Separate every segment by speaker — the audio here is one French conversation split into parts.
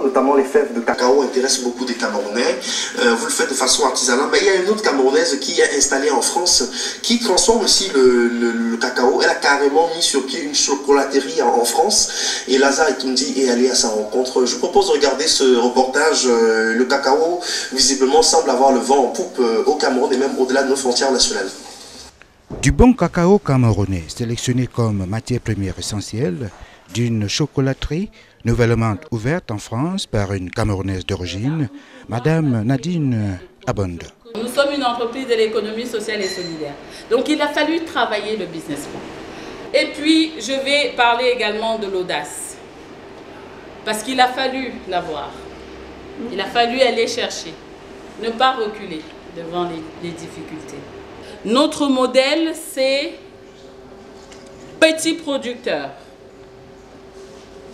Speaker 1: Notamment les fèves de cacao intéressent beaucoup des Camerounais. Vous le faites de façon artisanale. Mais il y a une autre Camerounaise qui est installée en France, qui transforme aussi le cacao. Elle a carrément mis sur pied une chocolaterie en France. Et Lazare Etundi est allé à sa rencontre. Je vous propose de regarder ce reportage. Le cacao, visiblement, semble avoir le vent en poupe au Cameroun et même au-delà de nos frontières nationales.
Speaker 2: Du bon cacao camerounais, sélectionné comme matière première essentielle d'une chocolaterie nouvellement ouverte en France par une Camerounaise d'origine, Madame Nadine Abonde.
Speaker 3: Nous sommes une entreprise de l'économie sociale et solidaire. Donc il a fallu travailler le business plan. Et puis je vais parler également de l'audace. Parce qu'il a fallu l'avoir. Il a fallu aller chercher. Ne pas reculer devant les difficultés. Notre modèle, c'est petit producteur,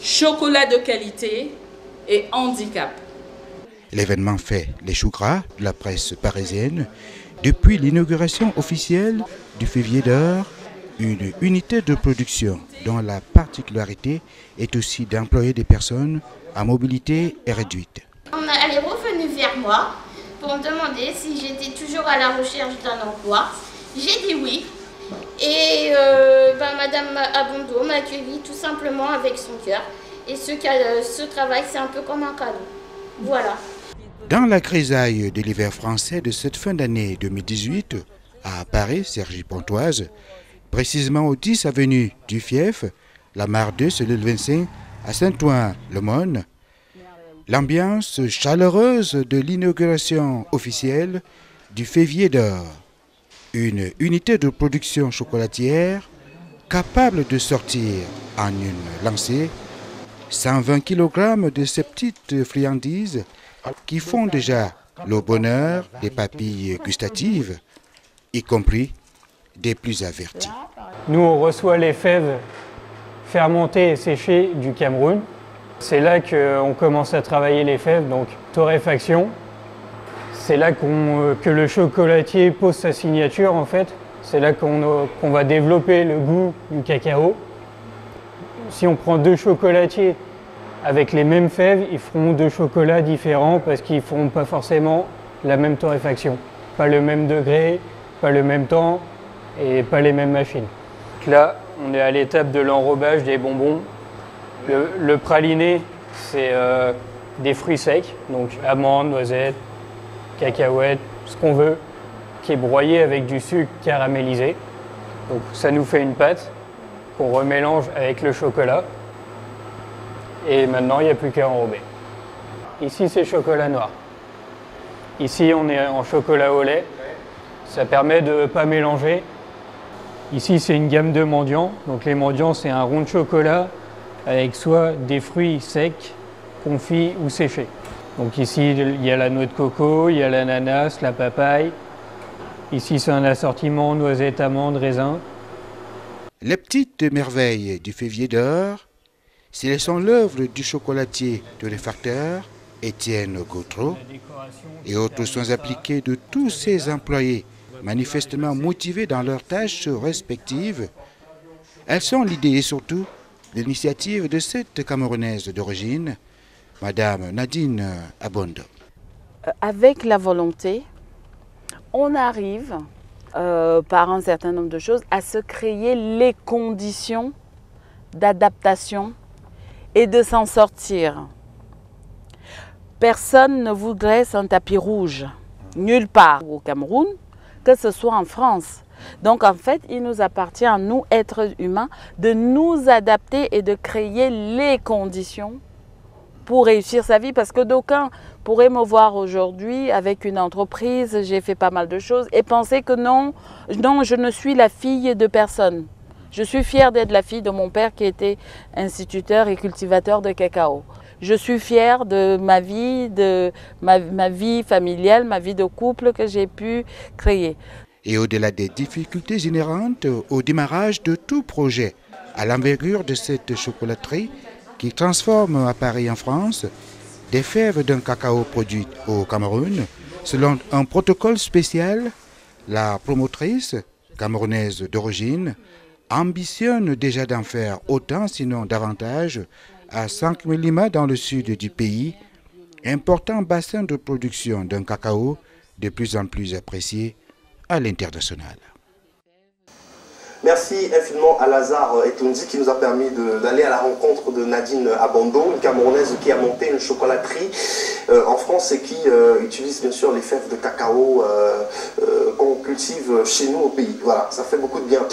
Speaker 3: chocolat de qualité et handicap.
Speaker 2: L'événement fait les choux gras de la presse parisienne depuis l'inauguration officielle du Févier d'Or, une unité de production dont la particularité est aussi d'employer des personnes à mobilité réduite.
Speaker 4: Elle est revenue vers moi pour me demander si j'étais toujours à la recherche d'un emploi. J'ai dit oui. Et Madame Abondo m'a accueilli tout simplement avec son cœur. Et ce travail, c'est un peu comme un cadeau. Voilà.
Speaker 2: Dans la grisaille de l'hiver français de cette fin d'année 2018, à Paris, Cergy-Pontoise, précisément au 10 avenue du Fief, la Mare 2, cellule 25, à Saint-Ouen-le-Monde, l'ambiance chaleureuse de l'inauguration officielle du Févier d'Or, une unité de production chocolatière capable de sortir en une lancée 120 kg de ces petites friandises qui font déjà le bonheur des papilles gustatives, y compris des plus avertis.
Speaker 5: Nous, on reçoit les fèves fermentées et séchées du Cameroun. C'est là qu'on commence à travailler les fèves, donc torréfaction. C'est là que le chocolatier pose sa signature en fait. C'est là qu'on va développer le goût du cacao. Si on prend deux chocolatiers avec les mêmes fèves, ils feront deux chocolats différents parce qu'ils ne feront pas forcément la même torréfaction. Pas le même degré, pas le même temps et pas les mêmes machines. Donc là, on est à l'étape de l'enrobage des bonbons. Le praliné, c'est des fruits secs, donc amandes, noisettes, cacahuètes, ce qu'on veut, qui est broyé avec du sucre caramélisé. Donc ça nous fait une pâte qu'on remélange avec le chocolat. Et maintenant, il n'y a plus qu'à enrober. Ici, c'est chocolat noir. Ici, on est en chocolat au lait. Ça permet de ne pas mélanger. Ici, c'est une gamme de mendiants. Donc les mendiants, c'est un rond de chocolat avec soit des fruits secs, confits ou séchés. Donc ici, il y a la noix de coco, il y a l'ananas, la papaye. Ici, c'est un assortiment noisettes, amandes, raisins.
Speaker 2: Les petites merveilles du Févier d'Or, ce sont l'œuvre du chocolatier torréfacteur Étienne Gautreau et autres soins appliqués de tous ses employés, manifestement motivés dans leurs tâches respectives. Elles sont l'idée et surtout l'initiative de cette Camerounaise d'origine, Madame Nadine Abonde.
Speaker 6: Avec la volonté, on arrive, par un certain nombre de choses, à se créer les conditions d'adaptation et de s'en sortir. Personne ne vous dresse un tapis rouge, nulle part au Cameroun, que ce soit en France. Donc en fait, il nous appartient à nous, êtres humains, de nous adapter et de créer les conditions pour réussir sa vie. Parce que d'aucuns pourraient me voir aujourd'hui avec une entreprise, j'ai fait pas mal de choses, et penser que non, je ne suis la fille de personne. Je suis fière d'être la fille de mon père qui était instituteur et cultivateur de cacao. Je suis fière de ma vie familiale, ma vie de couple que j'ai pu créer.
Speaker 2: Et au-delà des difficultés inhérentes au démarrage de tout projet, à l'envergure de cette chocolaterie qui transforme à Paris en France des fèves d'un cacao produit au Cameroun, selon un protocole spécial, la promotrice camerounaise d'origine ambitionne déjà d'en faire autant, sinon davantage, à Saint-Mélima dans le sud du pays, important bassin de production d'un cacao de plus en plus apprécié à l'international.
Speaker 1: Merci infiniment à Lazare Etondi qui nous a permis d'aller à la rencontre de Nadine Abando, une Camerounaise qui a monté une chocolaterie en France et qui utilise bien sûr les fèves de cacao qu'on cultive chez nous au pays. Voilà, ça fait beaucoup de bien.